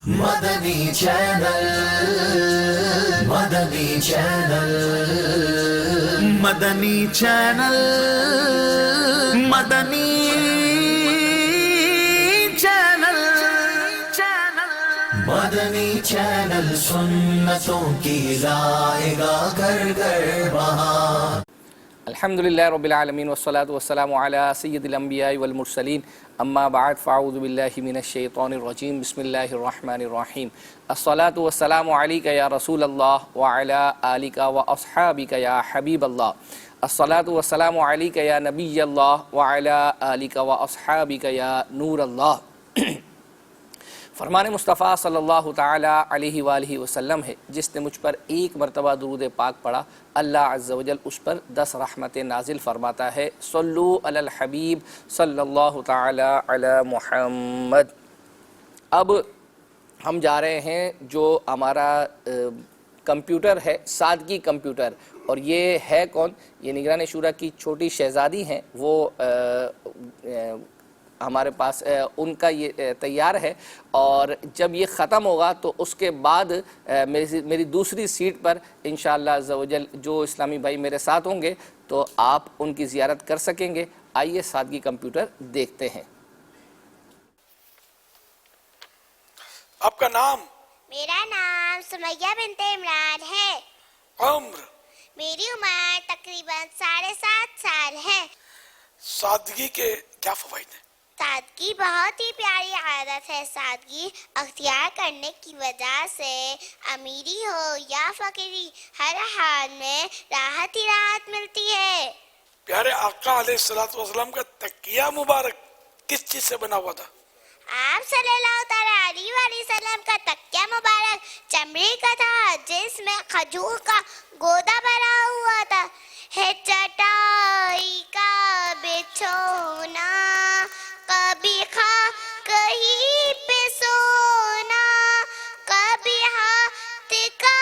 مدنی channel, مدنی channel, مدنی channel, مدنی channel, مدنی channel سنتوں کی لائے گا گھر گھر بہار۔ الحمدللہ رب العالمین والصلاة والسلام علی سید الانبیاء والمرسلین اما بعد فاعوذ باللہ من الشیطان الرجیم بسم اللہ الرحمن الرحیم الصلاة والسلام علیک یا رسول اللہ وعلی آلک واصحابک یا حبیب اللہ الصلاة والسلام علیک یا نبی اللہ وعلی آلک واصحابک یا نور اللہ۔ فرمان مصطفیٰ صلی اللہ تعالی علیہ وآلہ وسلم ہے، جس نے مجھ پر ایک مرتبہ درود پاک پڑھا اللہ عز و جل اس پر 10 رحمتیں نازل فرماتا ہے۔ صلو علی الحبیب صلی اللہ تعالی علی محمد۔ اب ہم جا رہے ہیں جو ہمارا کمپیوٹر ہے، سادگی کمپیوٹر، اور یہ ہے کون؟ یہ نگران شورا کی چھوٹی شہزادی ہیں، وہ ہمارے پاس ان کا یہ تیار ہے، اور جب یہ ختم ہوگا تو اس کے بعد میری دوسری سیٹ پر انشاءاللہ عز و جل جو اسلامی بھائی میرے ساتھ ہوں گے تو آپ ان کی زیارت کر سکیں گے۔ آئیے سادگی کمپیوٹر دیکھتے ہیں۔ آپ کا نام؟ میرا نام سمیہ بنت عمران ہے۔ عمر؟ میری عمر تقریباً 7.5 سال ہے۔ سادگی کے کیا فوائد ہیں؟ سادگی بہت ہی پیاری عادت ہے۔ سادگی اختیار کرنے کی وجہ سے امیری ہو یا فقیری ہر حال میں راحت ہی راحت ملتی ہے۔ پیارے آقا علیہ السلام کا تکیہ مبارک کس چیز سے بنا ہوا تھا؟ آپ صلی اللہ تعالیٰ علیہ وآلہ وسلم کا تکیہ مبارک چمڑے کا تھا، جس میں کھجور کا گودا بنا ہوا تھا۔ ہے چٹائی کا بچھونا کبھی کہیں پہ سونا، کبھی ہاتھ کا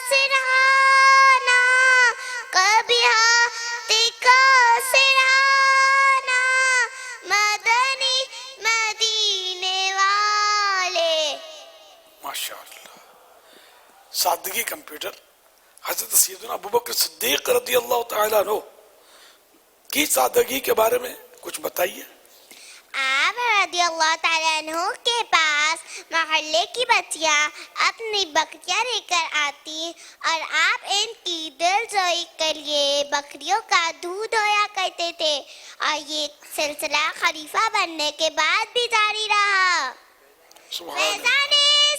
سرہانا، کبھی ہاتھ کا سرہانا، مدنی مدینے والے۔ ماشاءاللہ۔ سادگی کمپیوٹر حضرت سیدنا ابوبکر صدیق رضی اللہ تعالیٰ عنہ کی سادگی کے بارے میں کچھ بتائیے۔ آپ رضی اللہ تعالیٰ عنہ کے پاس محلے کی بچیاں اپنی بکریاں لے کر آتی اور آپ ان کی دلجوئی کے لیے بکریوں کا دودھ دھویا کرتے تھے، اور یہ سلسلہ خلیفہ بننے کے بعد بھی جاری رہا۔ فیضان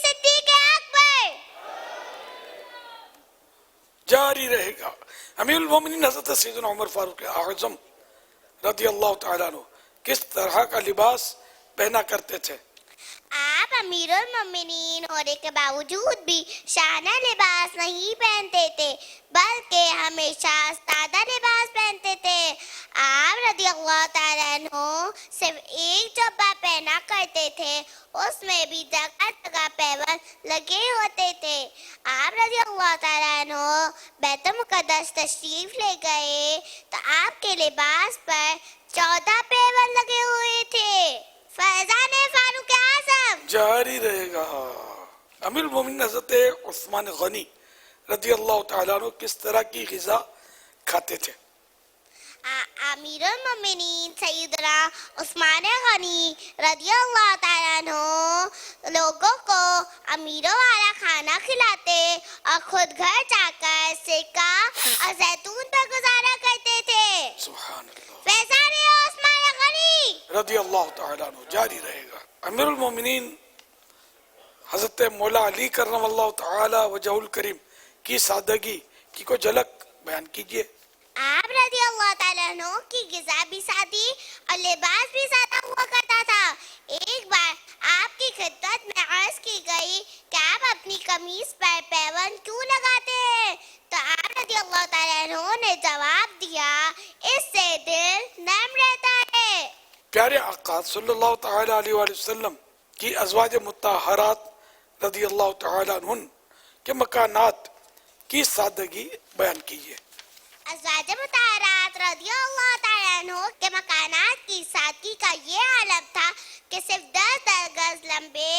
صدیق اکبر جاری رہے گا۔ امیر المومنین حضرت سیدنا عمر فاروق اعظم رضی اللہ تعالیٰ عنہ کس طرح کا لباس پہنا کرتے تھے؟ آپ امیر المومنین ہونے کے باوجود بھی شانہ لباس نہیں پہنتے تھے، بلکہ ہمیشہ سادہ لباس پہنتے تھے۔ آپ رضی اللہ تعالیٰ عنہ صرف ایک جبہ پہنا کرتے تھے، اس میں بھی جگہ جگہ پیوند لگے ہوتے تھے۔ آپ رضی اللہ تعالیٰ عنہ بیت المقدس تشریف لے گئے تو آپ کے لباس پر 14 پیوند لگے ہوئے تھے۔ فیضان فاروق اعظم جاری رہے گا۔ امیر المومنین حضرت عثمان غنی رضی اللہ تعالیٰ عنہ کس طرح کی غذا کھاتے تھے؟ امیر المومنین سیدنا عثمان غنی رضی اللہ تعالیٰ عنہ لوگوں کو امیروں والا کھانا کھلاتے اور خود گھر جا کر سرکہ اور زیتون پر گزارا کرتے تھے۔ سبحان اللہ۔ فیضان عثمان غنی رضی اللہ تعالیٰ عنہ جاری رہے گا۔ امیر المومنین حضرت مولا علی کرم اللہ تعالیٰ وجہ الکریم کی سادگی کی کوئی جھلک بیان کیجئے۔ آپ رضی اللہ تعالیٰ عنہ کی غذا بھی سادی اور لباس بھی سادہ ہوا کرتا تھا۔ ایک بار آپ کی خدمت میں عرض کی گئی کہ آپ اپنی قمیص پر پیوند کیوں لگاتے ہیں؟ تو آپ رضی اللہ تعالیٰ عنہ نے جواب دیا، اس سے دل نرم رہتا ہے۔ پیارے آقا صلی اللہ تعالیٰ علیہ وآلہ وسلم کی ازواج مطہرات رضی اللہ تعالیٰ عنہ کے مکانات کی سادگی بیان کیجئے۔ ازواج مطہرات رضی اللہ تعالیٰ عنہ کے مکانات کی سادگی کا یہ عالم تھا کہ صرف 10 گز لمبے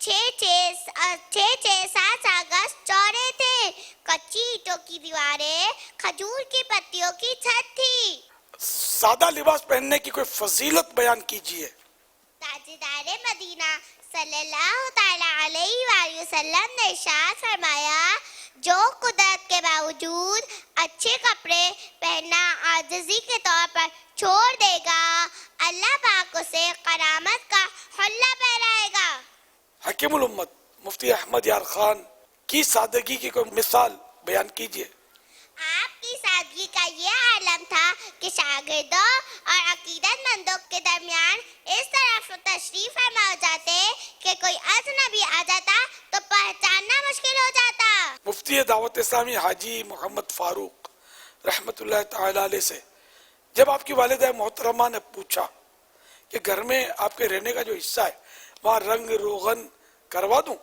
6-7 گز چوڑے تھے. کچی اینٹوں کی دیواریں، کھجور کی پتیوں کی چھت تھی. سادہ لباس پہننے کی کوئی فضیلت بیان کیجیے. تاجدار مدینہ صلی اللہ تعالیٰ علیہ وآلہ وسلم نے ارشاد فرمایا، جو قدرت کے باوجود اچھے کپڑے پہننا عاجزی کے طور پر چھوڑ دے گا، اللہ پاک اسے کرامت کا حلہ پہنائے گا. حکیم الامت مفتی احمد یار خان کی سادگی کی کوئی مثال بیان کیجیے. آپ کی سادگی کا یہ عالم تھا کہ شاگردوں اور عقیدت مندوں کے درمیان اس طرح تشریف فرما ہو جاتے کہ کوئی اجنبی آ جاتا تو پہچاننا مشکل ہو جاتا. مفتی دعوت اسلامی حاجی محمد فاروق رحمت اللہ تعالی علیہ سے جب آپ کی والدہ محترمہ نے پوچھا کہ گھر میں آپ کے رہنے کا جو حصہ ہے وہاں رنگ روغن کروا دوں،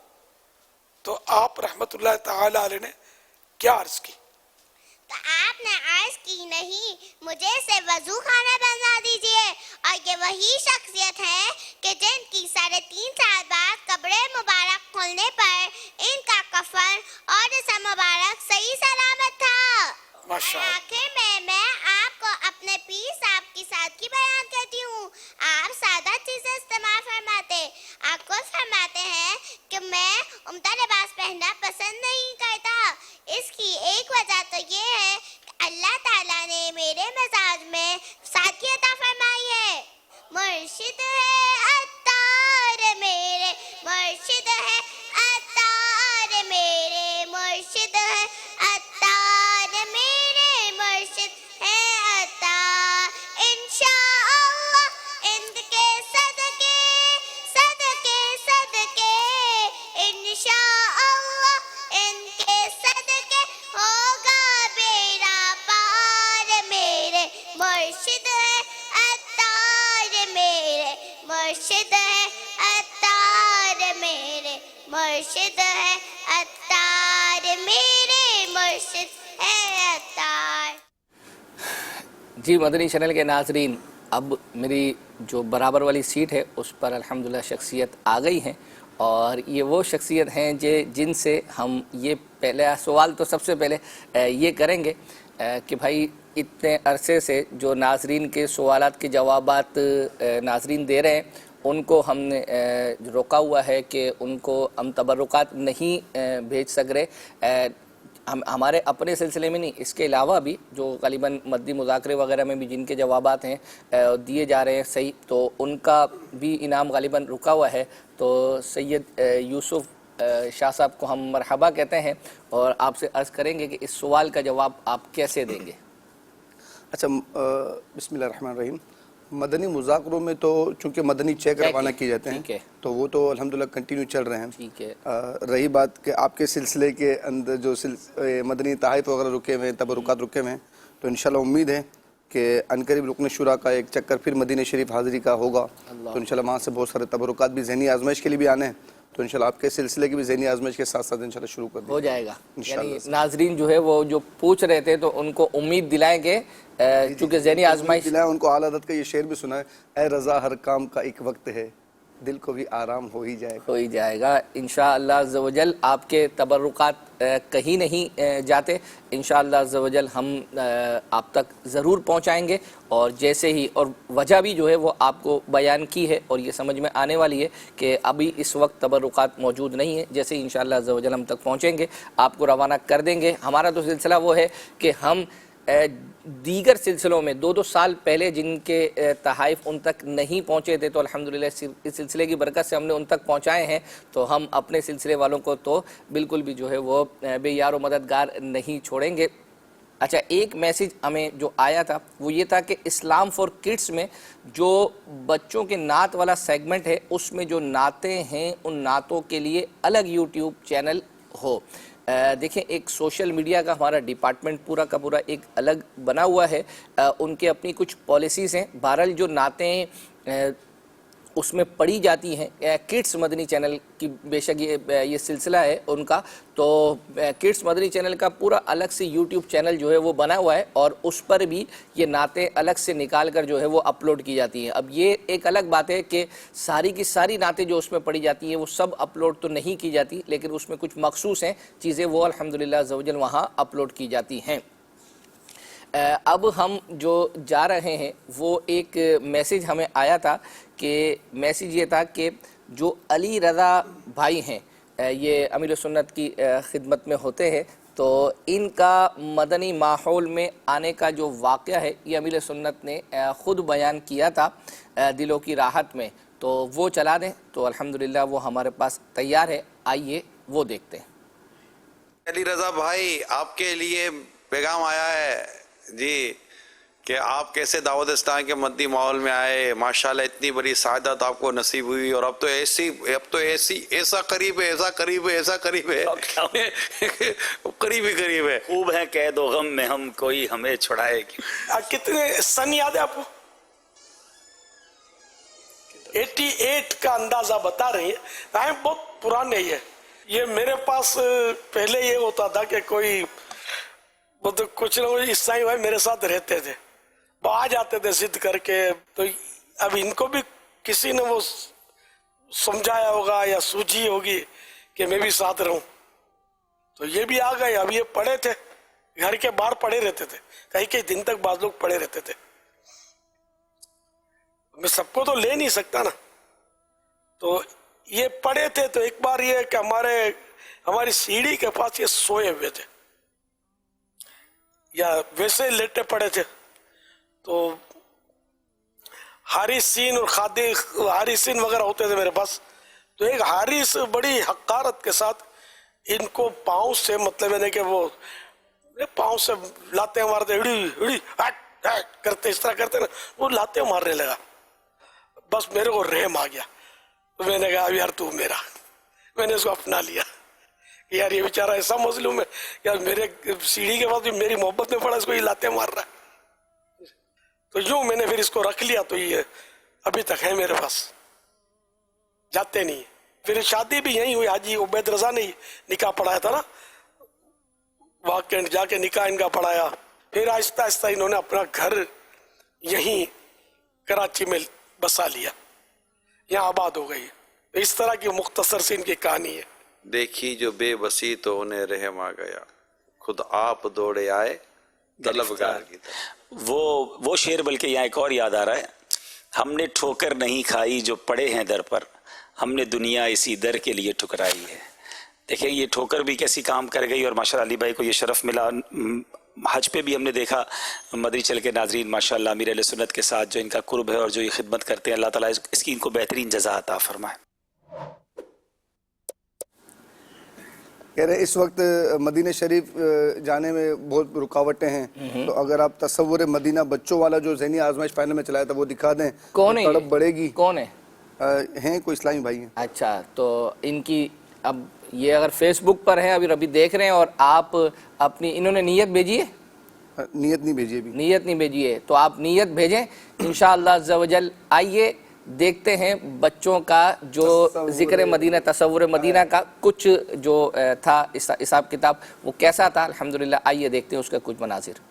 تو آپ رحمت اللہ تعالی علیہ نے کیا عرض کی؟ تو آپ نے عرض کی، نہیں، مجھے سے وضو خانہ بنوا دیجئے. اور یہ وہی شخصیت ہے کہ جن کی 3.5 سال بعد قبر مبارک کھلنے پر ان کا کفن اور جسم مبارک صحیح سلامت تھا. ماشاء اللہ. آخر میں آپ کو اپنے پیر صاحب کی سادگی بیان کرتی ہوں. آپ سادہ چیزیں استعمال فرماتے. آپ خود فرماتے ہیں کہ میں عمدہ لباس پہننا پسند نہیں کرتا. اس کی ایک وجہ تو یہ ہے کہ اللہ تعالیٰ نے میرے مزاج میں سادگی عطا فرمائی ہے. مرشد ہے عطار میرے، مرشد ہے عطار میرے، مرشد ہے عطار میرے، مرشد ہے عطار. انشاءاللہ ان کے صدقے صدقے صدقے، انشاءاللہ ان کے صدقے ہوگا بیڑا پار. میرے مرشد ہے عطار میرے، مرشد ہے عطار میرے، مرشد ہے عطار میرے، مرشد ہے عطار. جی مدنی چینل کے ناظرین، اب میری جو برابر والی سیٹ ہے اس پر الحمدللہ شخصیت آ گئی ہیں، اور یہ وہ شخصیت ہیں جن سے ہم یہ پہلا سوال تو سب سے پہلے یہ کریں گے کہ بھائی اتنے عرصے سے جو ناظرین کے سوالات کے جوابات ناظرین دے رہے ہیں ان کو ہم نے روکا ہوا ہے کہ ان کو ہم تبرکات نہیں بھیج سک رہے. ہمارے اپنے سلسلے میں نہیں، اس کے علاوہ بھی جو غالباً مدنی مذاکرے وغیرہ میں بھی جن کے جوابات ہیں دیے جا رہے ہیں صحیح، تو ان کا بھی انعام غالباً رکا ہوا ہے. تو سید یوسف شاہ صاحب کو ہم مرحبا کہتے ہیں اور آپ سے عرض کریں گے کہ اس سوال کا جواب آپ کیسے دیں گے. اچھا، بسم اللہ الرحمن الرحیم. مدنی مذاکروں میں تو چونکہ مدنی چیک روانہ کیے جاتے ہیں تو وہ تو الحمدللہ کنٹینیو چل رہے ہیں. ٹھیک ہے. رہی بات کہ آپ کے سلسلے کے اندر جو مدنی تحائف وغیرہ رکے ہوئے ہیں، تبرکات رکے ہوئے ہیں، تو انشاءاللہ امید ہے کہ عنقریب رکن شورا کا ایک چکر پھر مدینہ شریف حاضری کا ہوگا. تو انشاءاللہ وہاں سے بہت سارے تبرکات بھی ذہنی آزمائش کے لیے بھی آنے ہیں، تو انشاءاللہ آپ کے سلسلے کی بھی ذہنی آزمائش کے ساتھ ساتھ انشاءاللہ شروع کر ہو جائے گا. انشاءاللہ. یعنی ناظرین جو ہے وہ جو پوچھ رہے تھے تو ان کو امید دلائیں گے، چونکہ ذہنی آزمائش ان کو اعلیٰ حضرت کا یہ شعر بھی سنا ہے، اے رضا ہر کام کا ایک وقت ہے، دل کو بھی آرام ہو ہی جائے گا. انشاءاللہ عز و جل آپ کے تبرکات کہیں نہیں جاتے. انشاءاللہ عز و جل ہم آپ تک ضرور پہنچائیں گے، اور جیسے ہی، اور وجہ بھی جو ہے وہ آپ کو بیان کی ہے اور یہ سمجھ میں آنے والی ہے کہ ابھی اس وقت تبرکات موجود نہیں ہیں. جیسے ہی انشاءاللہ عز و جل ہم تک پہنچیں گے آپ کو روانہ کر دیں گے. ہمارا تو سلسلہ وہ ہے کہ ہم دیگر سلسلوں میں 2 سال پہلے جن کے تحائف ان تک نہیں پہنچے تھے تو الحمدللہ اس سلسلے کی برکت سے ہم نے ان تک پہنچائے ہیں. تو ہم اپنے سلسلے والوں کو تو بالکل بھی جو ہے وہ بے یار و مددگار نہیں چھوڑیں گے. اچھا، ایک میسیج ہمیں جو آیا تھا وہ یہ تھا کہ اسلام فار کڈس میں جو بچوں کے نعت والا سیگمنٹ ہے اس میں جو نعتیں ہیں ان نعتوں کے لیے الگ یوٹیوب چینل ہو. دیکھیں، ایک سوشل میڈیا کا ہمارا ڈپارٹمنٹ پورا کا پورا ایک الگ بنا ہوا ہے، ان کے اپنی کچھ پالیسیز ہیں. بہرحال جو نعتیں اس میں پڑھی جاتی ہیں. کڈس مدنی چینل کی بے شک یہ سلسلہ ہے ان کا, تو کڈس مدنی چینل کا پورا الگ سے یوٹیوب چینل جو ہے وہ بنا ہوا ہے, اور اس پر بھی یہ نعتیں الگ سے نکال کر جو ہے وہ اپلوڈ کی جاتی ہیں. اب یہ ایک الگ بات ہے کہ ساری کی ساری نعتیں جو اس میں پڑھی جاتی ہیں وہ سب اپلوڈ تو نہیں کی جاتی, لیکن اس میں کچھ مخصوص ہیں چیزیں وہ الحمدللہ عز و جل وہاں اپلوڈ کی جاتی ہیں. اب ہم جو جا رہے ہیں وہ ایک میسیج ہمیں آیا تھا, کہ میسیج یہ تھا کہ جو علی رضا بھائی ہیں یہ امیر سنت کی خدمت میں ہوتے ہیں, تو ان کا مدنی ماحول میں آنے کا جو واقعہ ہے یہ امیر سنت نے خود بیان کیا تھا دلوں کی راحت میں, تو وہ چلا دیں تو الحمدللہ وہ ہمارے پاس تیار ہے. آئیے وہ دیکھتے ہیں. علی رضا بھائی, آپ کے لیے پیغام آیا ہے جی کہ آپ کیسے دعوت اسلام کے مدنی ماحول میں آئے, ماشاءاللہ اتنی بڑی سعادت آپ کو نصیب ہوئی, اور اب تو ایسا قریب ہے, قریب ہے. خوب ہے قید و غم میں ہم, کوئی ہمیں چھڑائے گی. کتنے سن یاد ہے آپ کو؟ 88 کا اندازہ بتا رہی ہے, بہت پرانے ہی ہے یہ. میرے پاس پہلے یہ ہوتا تھا کہ کوئی کچھ نہ کچھ عیسائی بھائی میرے ساتھ رہتے تھے, وہ آ جاتے تھے ضد کر کے, تو اب ان کو بھی کسی نے وہ سمجھایا ہوگا یا سوجھی ہوگی کہ میں بھی ساتھ رہوں, تو یہ بھی آ گئے. اب یہ پڑے تھے, گھر کے باہر پڑے رہتے تھے, کئی دن تک بعض لوگ پڑے رہتے تھے. میں سب کو تو لے نہیں سکتا نا, تو یہ پڑے تھے. تو ایک بار یہ کہ ہماری سیڑھی کے پاس یہ سوئے ہوئے تھے, یا ویسے لیٹے پڑے تھے. تو حارثین اور حارثین وغیرہ ہوتے تھے میرے پاس. تو ایک حارث بڑی حقارت کے ساتھ ان کو پاؤں سے, مطلب ہے کہ وہ پاؤں سے لاتے مارتے, ہڑی کرتے, اس طرح کرتے نا, وہ لاتے مارنے لگا. بس میرے کو رحم آ گیا, تو میں نے کہا یار تو میرا, میں نے اس کو اپنا لیا. یار یہ بیچارہ ایسا مظلوم ہے, یار میرے سیڑھی کے بعد بھی میری محبت میں پڑا, اس کو یہ لاتے مار رہا ہے. تو یوں میں نے پھر اس کو رکھ لیا, تو یہ ابھی تک ہے میرے پاس, جاتے نہیں. پھر شادی بھی یہیں ہوئی, حاجی عبید رضا نے نکاح پڑھایا تھا نا, واقع جا کے نکاح ان کا پڑھایا. پھر آہستہ آہستہ انہوں نے اپنا گھر یہیں کراچی میں بسا لیا, یہاں آباد ہو گئی. اس طرح کی مختصر سی ان کی کہانی ہے. دیکھی جو بے بسی تو انہیں رحم آ گیا, خود آپ دوڑے آئے طلبگار کی طرح. وہ شعر بلکہ یہاں ایک اور یاد آ رہا ہے, ہم نے ٹھوکر نہیں کھائی جو پڑے ہیں در پر, ہم نے دنیا اسی در کے لیے ٹھکرائی ہے. دیکھیں یہ ٹھوکر بھی کیسی کام کر گئی, اور ماشاءاللہ علی بھائی کو یہ شرف ملا. حج پہ بھی ہم نے دیکھا مدنی چل کے ناظرین ماشاءاللہ امیر اہل سنت کے ساتھ جو ان کا قرب ہے اور جو یہ خدمت کرتے ہیں, اللہ تعالیٰ اس کی ان کو بہترین جزا عطا فرمائے. کہہ رہے اس وقت مدینہ شریف جانے میں بہت رکاوٹیں ہیں, تو اگر آپ تصور مدینہ بچوں والا جو ذہنی آزمائش پہلے میں چلایا تھا وہ دکھا دیں. کون ہے تڑپ بڑھے گی. کون ہے؟ ہیں کوئی اسلامی بھائی ہیں. اچھا, تو ان کی اب یہ اگر فیس بک پر ہیں ابھی دیکھ رہے ہیں, اور آپ اپنی انہوں نے نیت بھیجی ہے, نیت نہیں بھیجی ابھی, نیت نہیں بھیجی ہے, تو آپ نیت بھیجیں انشاءاللہ عز و جل. آئیے دیکھتے ہیں بچوں کا جو ذکر مدینہ, تصور مدینہ کا کچھ جو تھا حساب کتاب وہ کیسا تھا الحمدللہ. آئیے دیکھتے ہیں اس کا کچھ مناظر.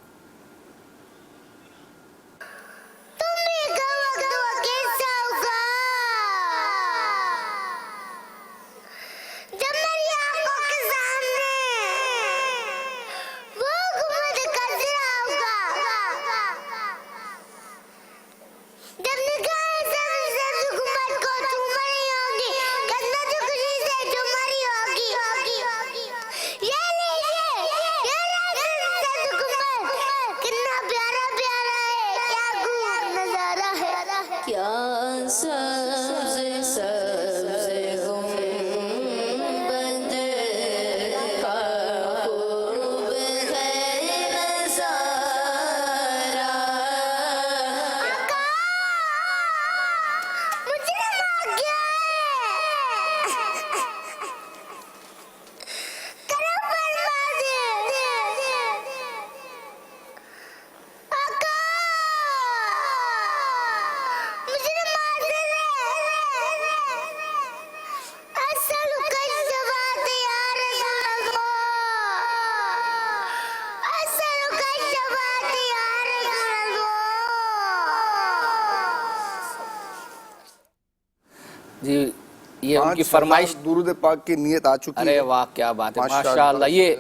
یہ ان کی فرمائش. درود پاک کی نیت آ چکی ہے. ارے واہ کیا بات ہے, ماشاءاللہ. یہ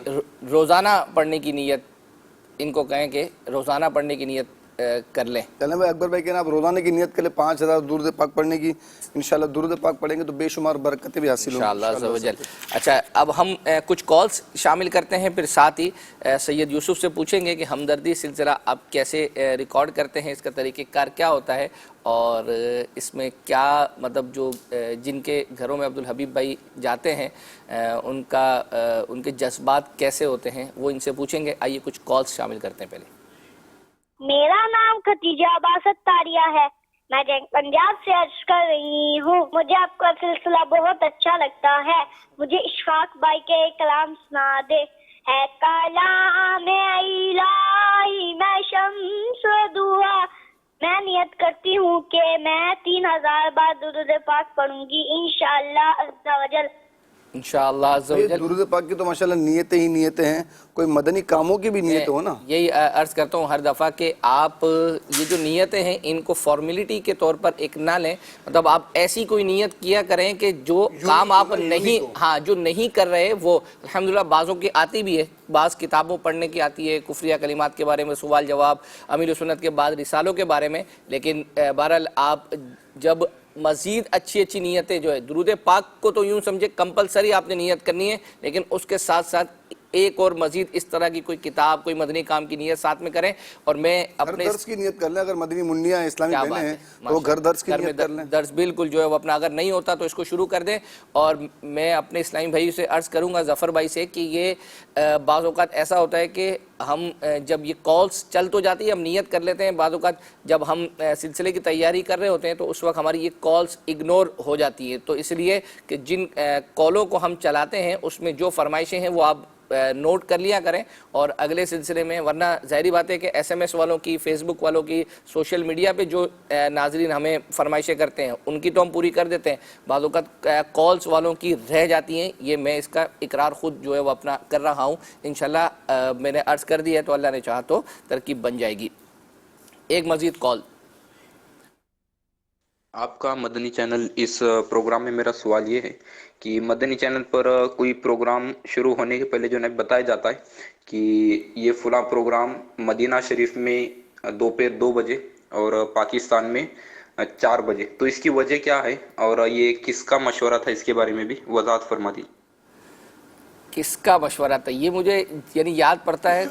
روزانہ پڑھنے کی نیت, ان کو کہیں کہ روزانہ پڑھنے کی نیت کر لیں. چلیں بھائی, اکبر بھائی کہنا آپ روزانہ کی نیت کر لیں 5000 درود پاک پڑھنے کی. انشاءاللہ درود پاک پڑھیں گے تو بے شمار برکتیں بھی حاصل ہوں گی انشاءاللہ عز و جل. اچھا, اب ہم کچھ کالز شامل کرتے ہیں, پھر ساتھ ہی سید یوسف سے پوچھیں گے کہ ہمدردی سلسلہ آپ کیسے ریکارڈ کرتے ہیں, اس کا طریقہ کار کیا ہوتا ہے, اور اس میں کیا مطلب جو جن کے گھروں میں عبدالحبیب بھائی جاتے ہیں ان کے جذبات کیسے ہوتے ہیں, وہ ان سے پوچھیں گے. آئیے کچھ کالز شامل کرتے ہیں. پہلے میرا نام ختیجہ عباس اتاریہ ہے, میں پنجاب سے عرض کر رہی ہوں. مجھے آپ کا سلسلہ بہت اچھا لگتا ہے. مجھے اشفاق بھائی کے کلام سنا دے. ہے کلام الہی میں شمس دعا, میں نیت کرتی ہوں کہ میں 3000 بار درود پاک پڑھوں گی انشاءاللہ عز و جل. انشاءاللہ عز و جل. درود پاک کی تو ماشاءاللہ نیتیں ہی نیتیں ہیں, کوئی مدنی کاموں کی بھی نیت ہو نا. یہی عرض کرتا ہوں ہر دفعہ کہ آپ یہ جو نیتیں ہیں ان کو فارمیلٹی کے طور پر ایک نہ لیں. مطلب آپ ایسی کوئی نیت کیا کریں کہ جو کام آپ جو نہیں کر رہے وہ الحمدللہ بعضوں کی آتی بھی ہے, بعض کتابوں پڑھنے کی آتی ہے, کفریہ کلمات کے بارے میں سوال جواب, امیر سنت کے بعد رسالوں کے بارے میں. لیکن بہرحال آپ جب مزید اچھی نیتیں جو ہے, درود پاک کو تو یوں سمجھے کمپلسری آپ نے نیت کرنی ہے, لیکن اس کے ساتھ ساتھ ایک اور مزید اس طرح کی کوئی کتاب, کوئی مدنی کام کی نیت ساتھ میں کریں. اور میں اپنے درس کی نیت کر لیں, اگر مدنی منیاں اسلامی بہنیں ہیں تو گھر درس کی نیت کر لیں. درس بالکل جو ہے وہ اپنا اگر نہیں ہوتا تو اس کو شروع کر دیں. اور میں اپنے اسلامی بھائی سے عرض کروں گا, ظفر بھائی سے, کہ یہ بعض اوقات ایسا ہوتا ہے کہ ہم جب یہ کالز چل تو جاتی ہے ہم نیت کر لیتے ہیں, بعض اوقات جب ہم سلسلے کی تیاری کر رہے ہوتے ہیں تو اس وقت ہماری یہ کالز اگنور ہو جاتی ہیں. تو اس لیے کہ جن کالوں کو ہم چلاتے ہیں اس میں جو فرمائشیں ہیں وہ آپ نوٹ کر لیا کریں, اور اگلے سلسلے میں, ورنہ ظاہری بات ہے کہ ایس ایم ایس والوں کی, فیس بک والوں کی, سوشل میڈیا پہ جو ناظرین ہمیں فرمائشیں کرتے ہیں ان کی تو ہم پوری کر دیتے ہیں, بعض اوقات کالز والوں کی رہ جاتی ہیں. یہ میں اس کا اقرار خود جو ہے وہ اپنا کر رہا ہوں. انشاءاللہ میں نے عرض کر دی ہے تو اللہ نے چاہا تو ترکیب بن جائے گی. ایک مزید کال. آپ کا مدنی چینل, اس پروگرام میں میرا سوال یہ ہے کہ مدنی چینل پر کوئی پروگرام شروع ہونے کے پہلے جو ہے بتایا جاتا ہے کہ یہ فلاں پروگرام مدینہ شریف میں دوپہر 2 بجے اور پاکستان میں 4 بجے, تو اس کی وجہ کیا ہے اور یہ کس کا مشورہ تھا, اس کے بارے میں بھی وضاحت فرما دی. کس کا مشورہ تھا یہ مجھے یعنی یاد پڑتا ہے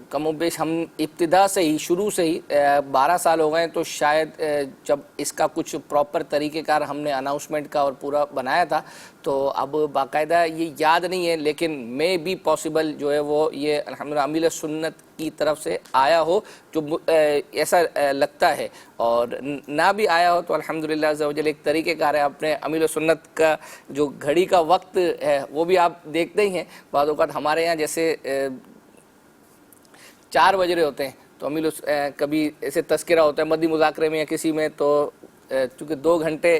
کم و بیش ہم ابتدا سے ہی, شروع سے ہی 12 سال ہو گئے, تو شاید جب اس کا کچھ پراپر طریقہ کار ہم نے اناؤنسمنٹ کا اور پورا بنایا تھا تو اب باقاعدہ یہ یاد نہیں ہے, لیکن میں بھی پاسبل جو ہے وہ یہ الحمدللہ امیر سنت کی طرف سے آیا ہو, جو ایسا لگتا ہے. اور نہ بھی آیا ہو تو الحمدللہ عز و جل ایک طریقہ کار ہے. اپنے امیر سنت کا جو گھڑی کا وقت ہے وہ بھی آپ دیکھتے ہی ہیں. بعض اوقات ہمارے یہاں جیسے 4 بج رہے ہوتے ہیں تو امیر کبھی ایسے تذکرہ ہوتا ہے مدنی مذاکرے میں یا کسی میں, تو چونکہ 2 گھنٹے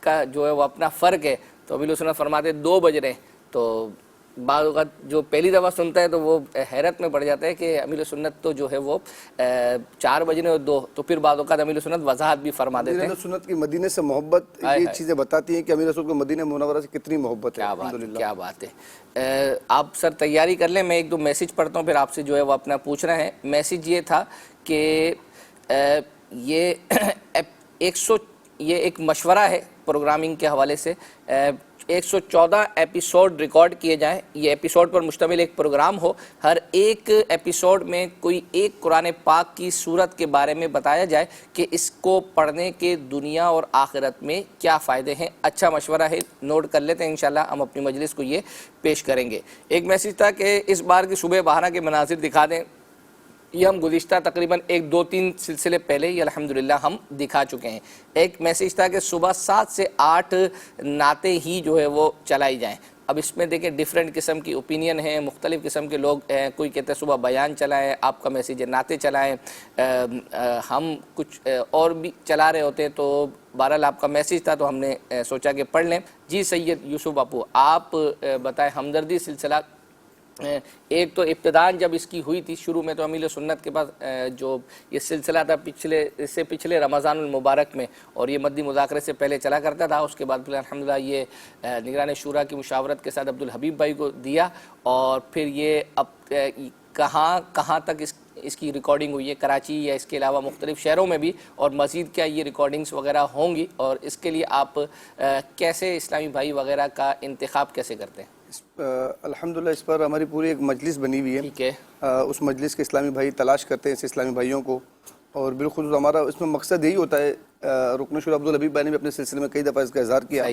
کا جو ہے وہ اپنا فرق ہے تو امیر سنت فرماتے 2 بج رہے ہیں. تو بعض اوقات جو پہلی دفعہ سنتا ہے تو وہ حیرت میں پڑ جاتا ہے کہ امیر سنت تو جو ہے وہ 4 بجنے اور 2, تو پھر بعض اوقات امیر سنت وضاحت بھی فرما دیتے ہیں. امیر سنت کی مدینے سے محبت یہ چیزیں بتاتی ہیں کہ امیر سنت کو مدینہ منورہ سے کتنی محبت ہے. کیا بات ہے. آپ سر تیاری کر لیں, میں 1-2 میسیج پڑھتا ہوں پھر آپ سے جو ہے وہ اپنا پوچھنا ہے. میسیج یہ تھا کہ یہ ایک مشورہ ہے پروگرامنگ کے حوالے سے. 114 ایپیسوڈ ریکارڈ کیے جائیں, یہ ایپیسوڈ پر مشتمل ایک پروگرام ہو. ہر ایک ایپیسوڈ میں کوئی ایک قرآن پاک کی سورت کے بارے میں بتایا جائے کہ اس کو پڑھنے کے دنیا اور آخرت میں کیا فائدے ہیں. اچھا مشورہ ہے, نوٹ کر لیتے ہیں, انشاءاللہ ہم اپنی مجلس کو یہ پیش کریں گے. ایک میسیج تھا کہ اس بار کی صبح بہارا کے مناظر دکھا دیں. یہ ہم گزشتہ تقریباً 1-2-3 سلسلے پہلے یہ الحمدللہ ہم دکھا چکے ہیں. ایک میسیج تھا کہ صبح 7 سے 8 نعتیں ہی جو ہے وہ چلائی جائیں. اب اس میں دیکھیں ڈیفرنٹ قسم کی اوپینین ہیں, مختلف قسم کے لوگ ہیں. کوئی کہتے ہیں صبح بیان چلائیں, آپ کا میسیج ہے نعتیں چلائیں, ہم کچھ اور بھی چلا رہے ہوتے ہیں. تو بہرحال آپ کا میسیج تھا تو ہم نے سوچا کہ پڑھ لیں. جی سید یوسف باپو آپ بتائیں, ہمدردی سلسلہ ایک تو ابتدان جب اس کی ہوئی تھی شروع میں تو امیل سنت کے پاس جو یہ سلسلہ تھا پچھلے رمضان المبارک میں، اور یہ مدنی مذاکرے سے پہلے چلا کرتا تھا. اس کے بعد پھر الحمدللہ یہ نگران شورا کی مشاورت کے ساتھ عبدالحبیب بھائی کو دیا، اور پھر یہ اب کہاں تک اس کی ریکارڈنگ ہوئی ہے، کراچی یا اس کے علاوہ مختلف شہروں میں بھی، اور مزید کیا یہ ریکارڈنگز وغیرہ ہوں گی، اور اس کے لیے آپ کیسے اسلامی بھائی وغیرہ کا انتخاب کیسے کرتے ہیں؟ الحمدللہ اس پر ہماری پوری ایک مجلس بنی ہوئی ہے. ٹھیک ہے. اس مجلس کے اسلامی بھائی تلاش کرتے ہیں اس اسلامی بھائیوں کو، اور بالخصوص ہمارا اس میں مقصد یہی ہوتا ہے. رکن شورا عبدالحبیب بھائی نے بھی اپنے سلسلے میں کئی دفعہ اس کا اظہار کیا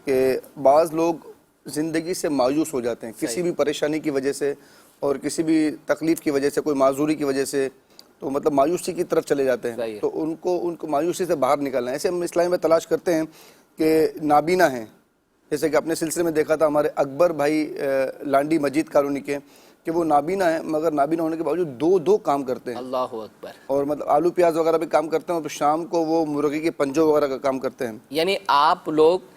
کہ بعض لوگ زندگی سے مایوس ہو جاتے ہیں کسی بھی پریشانی کی وجہ سے اور کسی بھی تکلیف کی وجہ سے، کوئی معذوری کی وجہ سے، تو مطلب مایوسی کی طرف چلے جاتے ہیں. تو ان کو مایوسی سے باہر نکالنا ہے. ایسے ہم اسلامی میں تلاش کرتے ہیں کہ نابینا ہیں، جیسے کہ اپنے سلسلے میں دیکھا تھا ہمارے اکبر بھائی لانڈی مجید کالونی کے، کہ وہ نابینا ہیں مگر نابینا ہونے کے باوجود دو کام کرتے ہیں. اللہ اکبر. اور مطلب آلو پیاز وغیرہ بھی کام کرتے ہیں، اور شام کو وہ مرغی کے پنجوں وغیرہ کا کام کرتے ہیں. یعنی آپ لوگ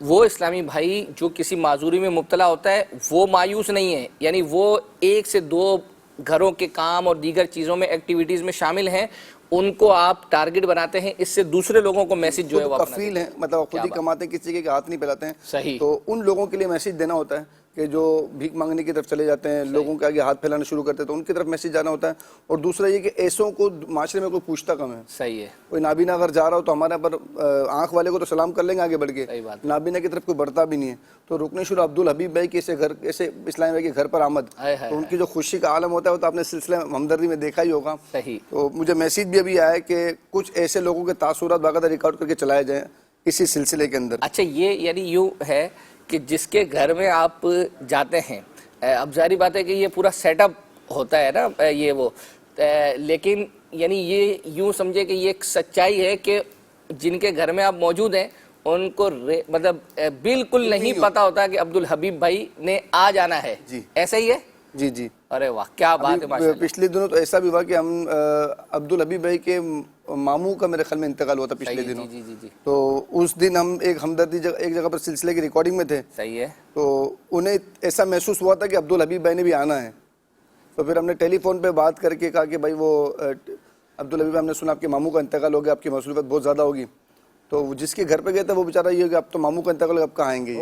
وہ اسلامی بھائی جو کسی معذوری میں مبتلا ہوتا ہے وہ مایوس نہیں ہے، یعنی وہ 1 سے 2 گھروں کے کام اور دیگر چیزوں میں ایکٹیویٹیز میں شامل ہیں، ان کو آپ ٹارگٹ بناتے ہیں، اس سے دوسرے لوگوں کو میسج جو ہے وہ کفیل ہیں، مطلب خود ہی کماتے ہیں، کسی کے ہاتھ نہیں پھیلاتے ہیں. صحیح. تو ان لوگوں کے لیے میسج دینا ہوتا ہے کہ جو بھیک مانگنے کی طرف چلے جاتے ہیں، لوگوں کے آگے ہاتھ پھیلانا شروع کرتے ہیں، تو ان کی طرف میسج جانا ہوتا ہے. اور دوسرا یہ کہ ایسوں کو معاشرے میں کوئی پوچھتا کم ہے. صحیح ہے. کوئی نابینا اگر جا رہا ہو تو ہمارے پر آنکھ والے کو تو سلام کر لیں گے آگے بڑھ کے، نابینا کی طرف کوئی بڑھتا بھی نہیں ہے. تو رکن شورا عبدالحبیب بھائی کے ایسے اسلامی بھائی کے گھر پر آمد، تو ان کی جو خوشی کا عالم ہوتا ہے وہ تو آپ نے سلسلہ ہمدردی میں دیکھا ہی ہوگا. تو مجھے میسج بھی ابھی آیا ہے کہ کچھ ایسے لوگوں کے تاثرات باقاعدہ ریکارڈ کر کے چلائے جائیں اسی سلسلے کے اندر. اچھا، یہ یعنی یوں ہے کہ جس کے گھر میں آپ جاتے ہیں، اب ظاہری بات ہے کہ یہ پورا سیٹ اپ ہوتا ہے نا یہ وہ، لیکن یعنی یہ یوں سمجھے کہ یہ ایک سچائی ہے کہ جن کے گھر میں آپ موجود ہیں ان کو مطلب بالکل نہیں پتا ہوتا کہ عبدالحبیب بھائی نے آ جانا ہے. ایسا ہی ہے؟ جی جی. ارے واہ، کیا بات ہے ماشاءاللہ. پچھلے دنوں تو ایسا بھی ہوا کہ ہم عبدالحبیب بھائی کے ماموں کا میرے خیال میں انتقال ہوا تھا پچھلے دنوں. تو اس دن ہم ایک ہمدردی ایک جگہ پر سلسلے کی ریکارڈنگ میں تھے. صحیح ہے. تو انہیں ایسا محسوس ہوا تھا کہ عبدالحبیب بھائی نے بھی آنا ہے. تو پھر ہم نے ٹیلی فون پہ بات کر کے کہا کہ بھائی وہ عبدالحبیب بھائی، ہم نے سنا آپ کے ماموں کا انتقال ہو گیا، آپ کی مصروفیت بہت زیادہ ہوگی. تو جس کے گھر پہ گئے تھے وہ بیچارہ یہ کہ اب تو ماموں کا انتقال ہو گیا، اب کہاں آئیں گے.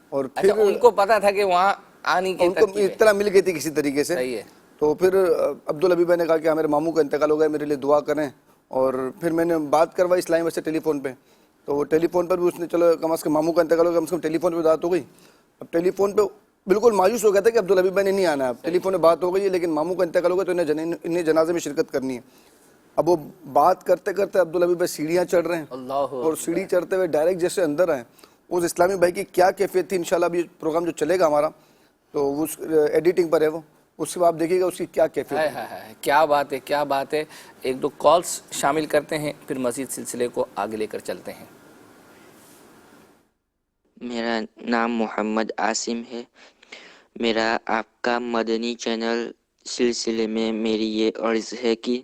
اور پھر ان کو پتا تھا کہ وہاں آنے کی ان کو اطلاع مل گئی تھی کسی طریقے سے. تو پھر عبدالحبیب بھائی نے کہا کہ میرے ماموں کا انتقال ہو گیا، میرے لیے دعا کریں. اور پھر میں نے بات کروائی اسلامی بھائی سے ٹیلی فون پہ. تو وہ ٹیلی فون پر بھی اس نے چلو کم از کم ماموں کا انتقال ہو گیا، کم از کم ٹیلی فون پہ بات ہو گئی. اب ٹیلی فون پہ بالکل مایوس ہو گیا تھا کہ عبدالحبیب بھائی نے نہیں آنا ہے. ٹیلی فون پہ بات ہو گئی ہے لیکن ماموں کا انتقال ہو گیا تو انہیں جنازے میں شرکت کرنی ہے. اب وہ بات کرتے کرتے عبدالحبیب بھائی سیڑھیاں چڑھ رہے ہیں، اور سیڑھی چڑھتے ہوئے ڈائریکٹ جیسے اندر آئے. اس اسلامی بھائی کی کیا کیفیت تھی، انشاءاللہ اب یہ پروگرام جو چلے گا ہمارا تو اس ایڈیٹنگ پر ہے وہ، اس کے بعد آپ دیکھیے گا اس کی کیا کیفیت ہے. کیا بات ہے، کیا بات ہے. 1-2 کالز شامل کرتے ہیں پھر مزید سلسلے کو آگے لے کر چلتے ہیں. میرا نام محمد عاصم ہے. میرا آپ کا مدنی چینل سلسلے میں میری یہ عرض ہے کہ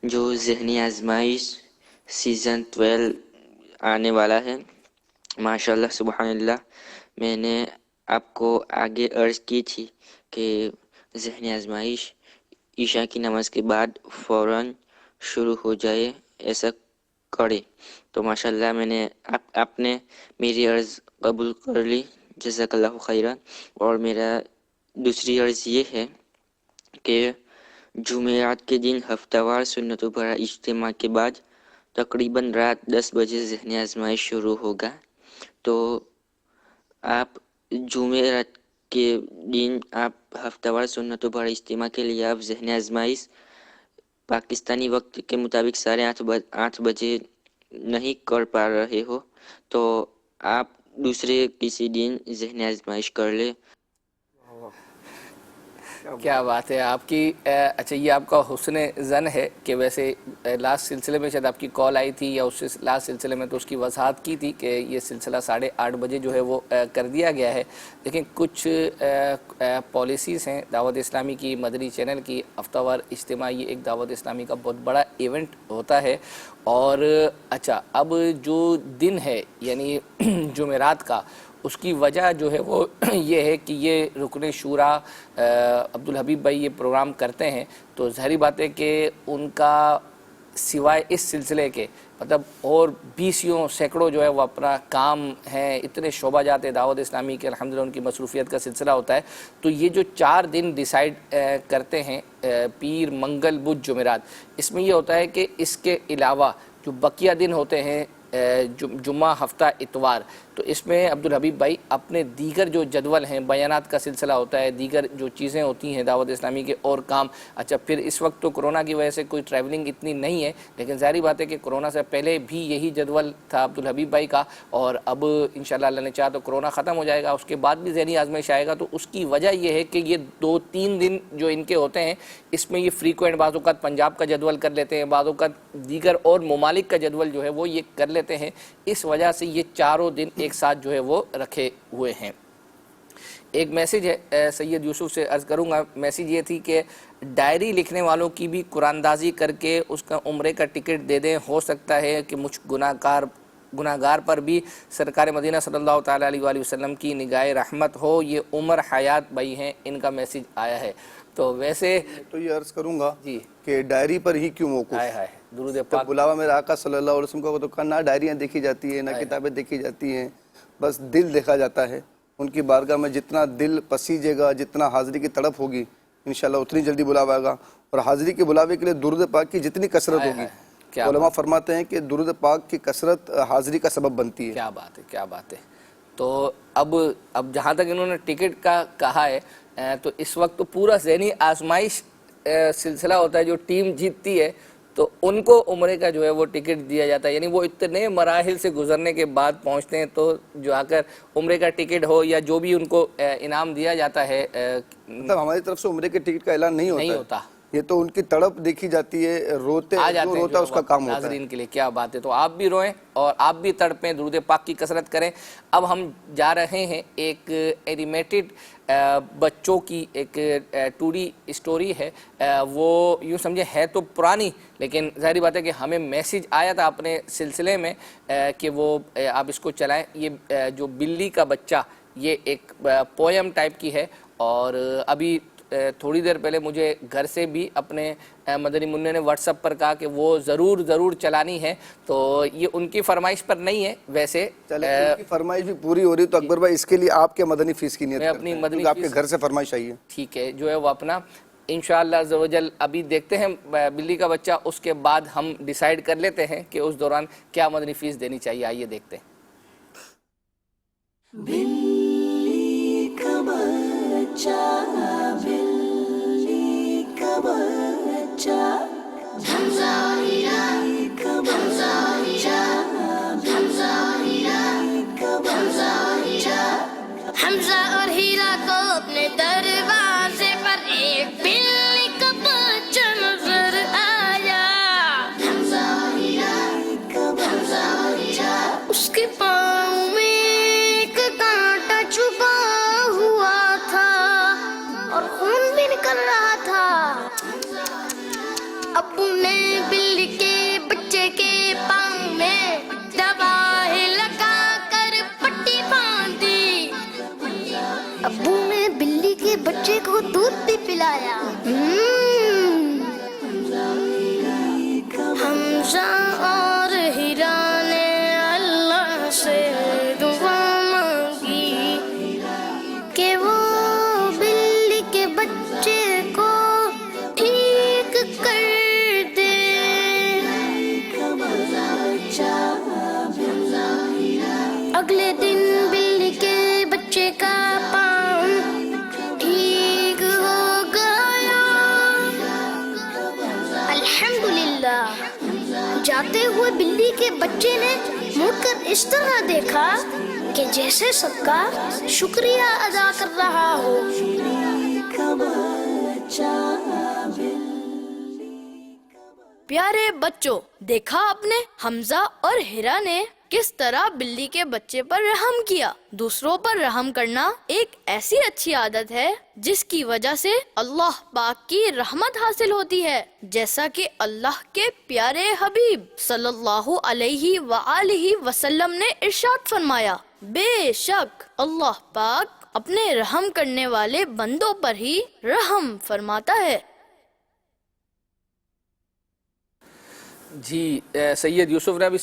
جو ذہنی آزمائش سیزن 12 آنے والا ہے، ماشاءاللہ سبحان اللہ، میں نے آپ کو آگے عرض کی تھی کہ ذہنی آزمائش عشاء کی نماز کے بعد فوراً شروع ہو جائے، ایسا کرے. تو ماشاءاللہ میں نے آپ نے میری عرض قبول کر لی، جزاک اللہ خیرا. اور میرا دوسری عرض یہ ہے کہ جمعرات کے دن ہفتہ وار سنتوں بھرا اجتماع کے بعد تقریباً رات 10 بجے ذہنی آزمائش شروع ہوگا. تو آپ جمعرات کے دن آپ ہفتہ وار سنتوں بھرا اجتماع کے لیے آپ ذہنی آزمائش پاکستانی وقت کے مطابق 8:30 بجے نہیں کر پا رہے ہو تو آپ دوسرے کسی دن ذہنی آزمائش کر لیں. کیا بات ہے آپ کی. اچھا، یہ آپ کا حسن ظن ہے کہ ویسے لاسٹ سلسلے میں شاید آپ کی کال آئی تھی یا اس سے لاسٹ سلسلے میں تو اس کی وضاحت کی تھی کہ یہ سلسلہ 8:30 بجے جو ہے وہ کر دیا گیا ہے. لیکن کچھ پالیسیز ہیں دعوت اسلامی کی، مدنی چینل کی. ہفتہ وار اجتماع یہ ایک دعوت اسلامی کا بہت بڑا ایونٹ ہوتا ہے. اور اچھا، اب جو دن ہے یعنی جمعرات کا، اس کی وجہ جو ہے وہ یہ ہے کہ یہ رکن شورا عبدالحبیب بھائی یہ پروگرام کرتے ہیں، تو ظاہری بات ہے کہ ان کا سوائے اس سلسلے کے مطلب اور 20 سینکڑوں جو ہے وہ اپنا کام ہے، اتنے شعبہ جات دعوت اسلامی کے الحمدللہ ان کی مصروفیت کا سلسلہ ہوتا ہے. تو یہ جو 4 دن ڈیسائیڈ کرتے ہیں پیر منگل بدھ جمعرات، اس میں یہ ہوتا ہے کہ اس کے علاوہ جو بقیہ دن ہوتے ہیں جمعہ ہفتہ اتوار، تو اس میں عبدالحبیب بھائی اپنے دیگر جو جدول ہیں، بیانات کا سلسلہ ہوتا ہے، دیگر جو چیزیں ہوتی ہیں دعوت اسلامی کے اور کام. اچھا پھر اس وقت تو کرونا کی وجہ سے کوئی ٹریولنگ اتنی نہیں ہے، لیکن ظاہری بات ہے کہ کرونا سے پہلے بھی یہی جدول تھا عبدالحبیب بھائی کا، اور اب انشاءاللہ اللہ نے چاہا تو کرونا ختم ہو جائے گا، اس کے بعد بھی ذہنی آزمائش آئے گا. تو اس کی وجہ یہ ہے کہ یہ 2-3 دن جو ان کے ہوتے ہیں اس میں یہ فریکوینٹ بعض اوقات پنجاب کا جدول کر لیتے ہیں، بعض اوقات دیگر اور ممالک کا جدول جو ہے وہ یہ کر لیتے ہیں. اس وجہ سے یہ 4 دن ایک ساتھ جو ہے وہ رکھے ہوئے ہیں. ایک میسیج ہے سید یوسف سے عرض کروں گا، میسیج یہ تھی کہ ڈائری لکھنے والوں کی بھی قرآن دازی کر کے اس کا عمرے کا ٹکٹ دے دیں، ہو سکتا ہے کہ مجھ گناہگار پر بھی سرکار مدینہ صلی اللہ تعالیٰ علیہ وآلہ وسلم کی نگاہ رحمت ہو. یہ عمر حیات بھائی ہیں، ان کا میسیج آیا ہے. تو ویسے تو یہ عرض کروں گا جی کہ ڈائری پر ہی کیوں موقوف؟ درود جب پاک بلاوا میرے آقا صلی اللہ علیہ وسلم کا تو کہا نہ ڈائریاں دیکھی جاتی ہیں، نہ کتابیں دیکھی جاتی ہیں، بس دل دیکھا جاتا ہے. ان کی بارگاہ میں جتنا دل پسیجے گا، جتنا حاضری کی تڑپ ہوگی، انشاءاللہ اتنی جلدی بلاوا آئے گا. اور حاضری کے بلاوے کے لیے درود پاک کی جتنی کثرت ہوگی، علماء فرماتے ہیں کہ درود پاک کی کثرت حاضری کا سبب بنتی ہے. کیا بات ہے، کیا بات ہے. تو اب جہاں تک انہوں نے ٹکٹ کا کہا ہے، تو اس وقت تو پورا ذہنی آزمائش سلسلہ ہوتا ہے. جو ٹیم جیتتی ہے تو ان کو عمرے کا جو ہے وہ ٹکٹ دیا جاتا ہے، یعنی وہ اتنے مراحل سے گزرنے کے بعد پہنچتے ہیں، تو جو آ کر عمرے کا ٹکٹ ہو یا جو بھی ان کو انعام دیا جاتا ہے، مطلب ہماری طرف سے عمرے کے ٹکٹ کا اعلان نہیں ہوتا، یہ تو ان کی تڑپ دیکھی جاتی ہے، روتے جو روتا اس کا کام ہوتا ہے. ناظرین کے لیے کیا بات ہے. تو آپ بھی روئیں اور آپ بھی تڑپیں، درود پاک کی کثرت کریں. اب ہم جا رہے ہیں ایک اینیمیٹڈ بچوں کی ایک 2D اسٹوری ہے. وہ یوں سمجھے ہے تو پرانی، لیکن ظاہری بات ہے کہ ہمیں میسیج آیا تھا اپنے سلسلے میں کہ وہ آپ اس کو چلائیں. یہ جو بلی کا بچہ، یہ ایک پویم ٹائپ کی ہے، اور ابھی تھوڑی دیر پہلے مجھے گھر سے بھی اپنے مدنی منع نے واٹس ایپ پر کہا کہ وہ ضرور چلانی ہے. تو یہ ان کی فرمائش پر نہیں ہے، ویسے ان کی فرمائش بھی پوری ہو رہی. تو اکبر بھائی اس کے لیے آپ کے مدنی فیس کی نیت اپنی مدنی آپ کے گھر سے فرمائش آئی ہے، ٹھیک ہے، جو ہے وہ اپنا انشاءاللہ عز و جل ابھی دیکھتے ہیں بلی کا بچہ، اس کے بعد ہم ڈیسائیڈ کر لیتے ہیں کہ اس دوران کیا مدنی فیس دینی چاہیے. آئیے دیکھتے ہیں. بلی کا بچہ، بلی کا بچہ، حمزہ ہیرا، حمزہ ہیرا، حمزہ ہیرا، حمزہ ہیرا. حمزہ اور ہیرا کو اپنے دروازے پر ایک بلی کا بچہ نظر آیا. حمزہ ہیرا، حمزہ ہیرا. اس کے پاؤں میں ایک کانٹا چھپا ہوا تھا اور خون بھی نکل رہا تھا. ابو نے بلی کے بچے کے پاؤں میں دوا لگا کر پٹی باندھی. ابو نے بلی کے بچے کو دودھ بھی پلایا. حمزہ اور ہیرا نے اللہ سے دعا مانگی کہ وہ بلی کے بچے کو ٹھیک کر دے. اگلے دن بلی کے بچے کا پاؤں ٹھیک ہو گیا. الحمدللہ. جاتے ہوئے بلی کے بچے نے مڑ کر اس طرح دیکھا کہ جیسے سب کا شکریہ ادا کر رہا ہو. پیارے بچوں، دیکھا آپ نے حمزہ اور ہیرا نے کس طرح بلی کے بچے پر رحم کیا. دوسروں پر رحم کرنا ایک ایسی اچھی عادت ہے جس کی وجہ سے اللہ پاک کی رحمت حاصل ہوتی ہے، جیسا کہ اللہ کے پیارے حبیب صلی اللہ علیہ وآلہ وسلم نے ارشاد فرمایا، بے شک اللہ پاک اپنے رحم کرنے والے بندوں پر ہی رحم فرماتا ہے۔ جی سید یوسف نے بھی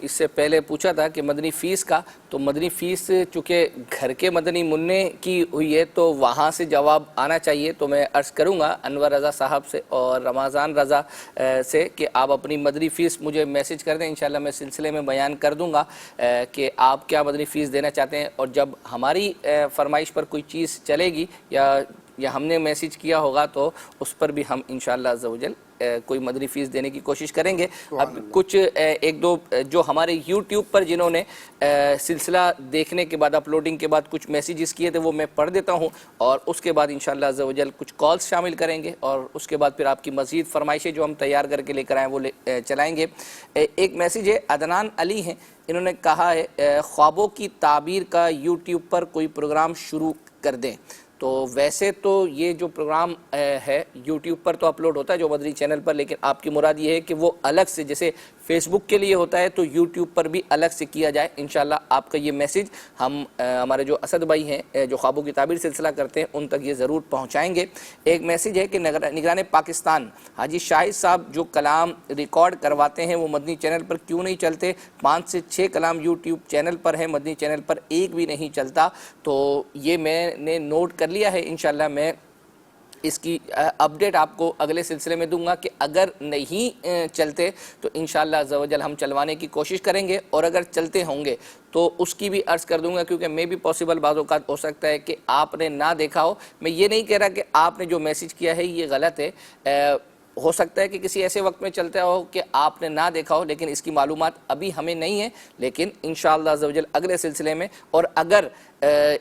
اس سے پہلے پوچھا تھا کہ مدنی فیس کا، تو مدنی فیس چونکہ گھر کے مدنی منع کی ہوئی ہے تو وہاں سے جواب آنا چاہیے، تو میں عرض کروں گا انور رضا صاحب سے اور رمضان رضا سے کہ آپ اپنی مدنی فیس مجھے میسج کر دیں، انشاءاللہ میں سلسلے میں بیان کر دوں گا کہ آپ کیا مدنی فیس دینا چاہتے ہیں، اور جب ہماری فرمائش پر کوئی چیز چلے گی یا ہم نے میسج کیا ہوگا تو اس پر بھی ہم انشاءاللہ عز و جل کوئی مدنی فیس دینے کی کوشش کریں گے۔ اب کچھ ایک دو جو ہمارے یوٹیوب پر جنہوں نے سلسلہ دیکھنے کے بعد اپلوڈنگ کے بعد کچھ میسیجز کیے تھے وہ میں پڑھ دیتا ہوں، اور اس کے بعد انشاءاللہ عز و جل کچھ کالز شامل کریں گے، اور اس کے بعد پھر آپ کی مزید فرمائشیں جو ہم تیار کر کے لے کر آئیں وہ چلائیں گے۔ ایک میسیج ہے عدنان علی ہیں، انہوں نے کہا ہے خوابوں کی تعبیر کا یوٹیوب پر کوئی پروگرام شروع کر دیں۔ تو ویسے تو یہ جو پروگرام ہے یوٹیوب پر تو اپلوڈ ہوتا ہے جو مدنی چینل پر، لیکن آپ کی مراد یہ ہے کہ وہ الگ سے جیسے فیس بک کے لیے ہوتا ہے تو یوٹیوب پر بھی الگ سے کیا جائے۔ انشاءاللہ آپ کا یہ میسیج ہم ہمارے جو اسد بھائی ہیں جو خوابوں کی تعبیر سلسلہ کرتے ہیں ان تک یہ ضرور پہنچائیں گے۔ ایک میسیج ہے کہ نگران پاکستان حاجی شاہد صاحب جو کلام ریکارڈ کرواتے ہیں وہ مدنی چینل پر کیوں نہیں چلتے؟ 5 سے 6 کلام یوٹیوب چینل پر ہیں، مدنی چینل پر ایک بھی نہیں چلتا۔ تو یہ میں نے نوٹ کر لیا ہے، انشاءاللہ میں اس کی اپڈیٹ آپ کو اگلے سلسلے میں دوں گا کہ اگر نہیں چلتے تو انشاءاللہ عز و جل ہم چلوانے کی کوشش کریں گے، اور اگر چلتے ہوں گے تو اس کی بھی عرض کر دوں گا، کیونکہ میں بھی پاسبل بعض اوقات ہو سکتا ہے کہ آپ نے نہ دیکھا ہو۔ میں یہ نہیں کہہ رہا کہ آپ نے جو میسیج کیا ہے یہ غلط ہے، ہو سکتا ہے کہ کسی ایسے وقت میں چلتا ہو کہ آپ نے نہ دیکھا ہو، لیکن اس کی معلومات ابھی ہمیں نہیں ہے، لیکن انشاءاللہ عز و جل اگلے سلسلے میں۔ اور اگر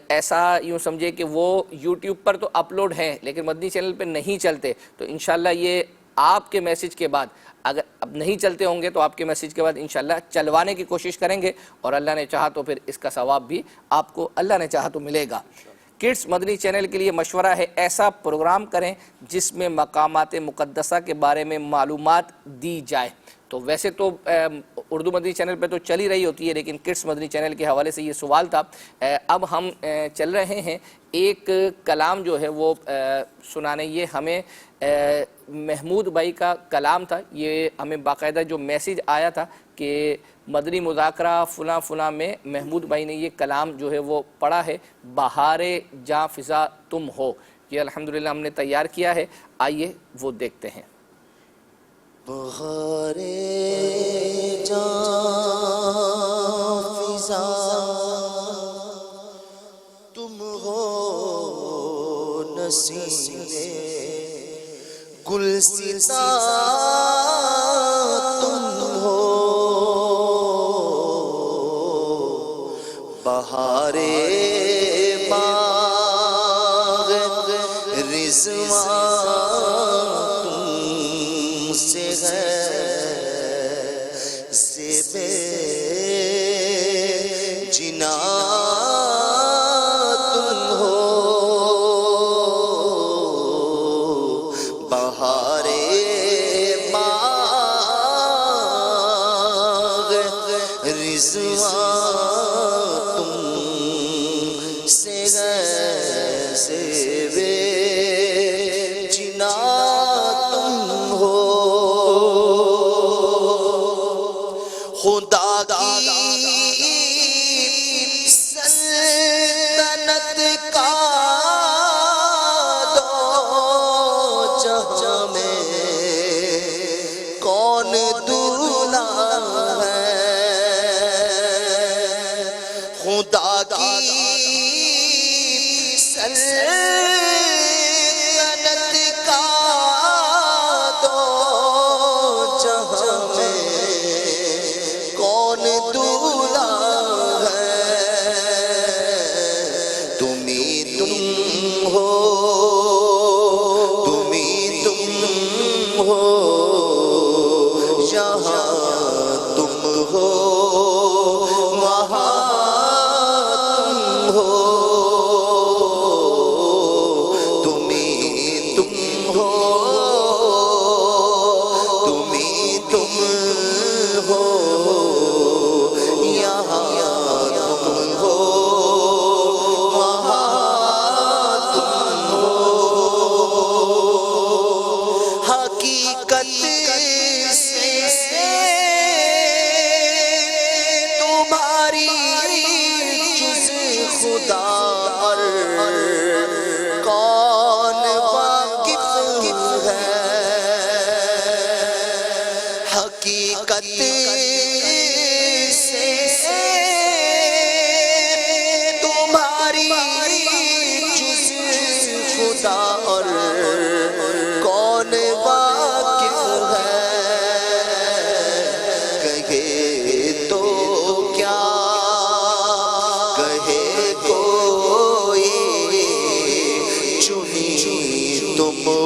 ایسا یوں سمجھے کہ وہ یوٹیوب پر تو اپلوڈ ہیں لیکن مدنی چینل پہ نہیں چلتے، تو انشاءاللہ یہ آپ کے میسیج کے بعد اگر اب نہیں چلتے ہوں گے تو آپ کے میسیج کے بعد انشاءاللہ چلوانے کی کوشش کریں گے، اور اللہ نے چاہا تو پھر اس کا ثواب بھی آپ کو اللہ نے چاہا تو ملے گا۔ کڈس مدنی چینل کے لیے مشورہ ہے ایسا پروگرام کریں جس میں مقامات مقدسہ کے بارے میں معلومات دی جائے۔ تو ویسے تو اردو مدنی چینل پہ تو چل ہی رہی ہوتی ہے، لیکن کڈس مدنی چینل کے حوالے سے یہ سوال تھا۔ اب ہم چل رہے ہیں ایک کلام جو ہے وہ سنانے، یہ ہمیں محمود بھائی کا کلام تھا، یہ ہمیں باقاعدہ جو میسیج آیا تھا کہ مدنی مذاکرہ فلاں فلاں میں محمود بھائی نے یہ کلام جو ہے وہ پڑھا ہے، بہار جاں فضا تم ہو، یہ الحمدللہ ہم نے تیار کیا ہے، آئیے وہ دیکھتے ہیں۔ بہار جاں فضا تم ہو، نسیم گلستاں تم ہو، بہار باغ رضوان تم سے ہے، زیب جنا تم ہو، بہار باغ رضوان تم سے ہے، زیب جنا تم ہو، خدا کی سلطنت کا دو جہاں میں کون دولا ہے، خدا کی سلطنت کا دو جہاں میں کون دولا ہے، تم ہی تم ہو، تم ہی تم ہو، جہاں تم ہو وہاں تم ہو، تم ہی تم ہو، تم ہی تم ہو، یہاں تم ہو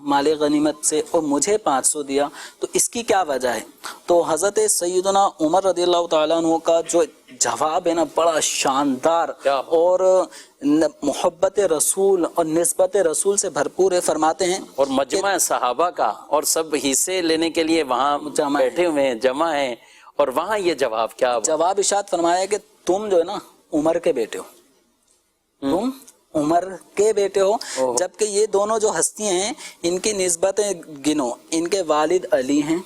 مال غنیمت سے اور مجھے 500 دیا، تو اس کی کیا وجہ ہے؟ تو حضرت سیدنا عمر رضی اللہ تعالیٰ عنہ کا جو جواب ہے نا بڑا شاندار اور محبت رسول اور نسبت رسول سے بھرپور ہے. فرماتے ہیں اور مجمع صحابہ کا اور سب حصے لینے کے لیے وہاں بیٹھے ہوئے ہیں، جمع ہیں، اور وہاں یہ جواب کیا؟ جواب ارشاد فرمایا کہ تم جو ہے نا عمر کے بیٹے ہو، تم عمر کے بیٹے ہو، جبکہ یہ دونوں جو ہستیاں ہیں ان کی نسبتیں گنو. ان کے والد علی ہیں،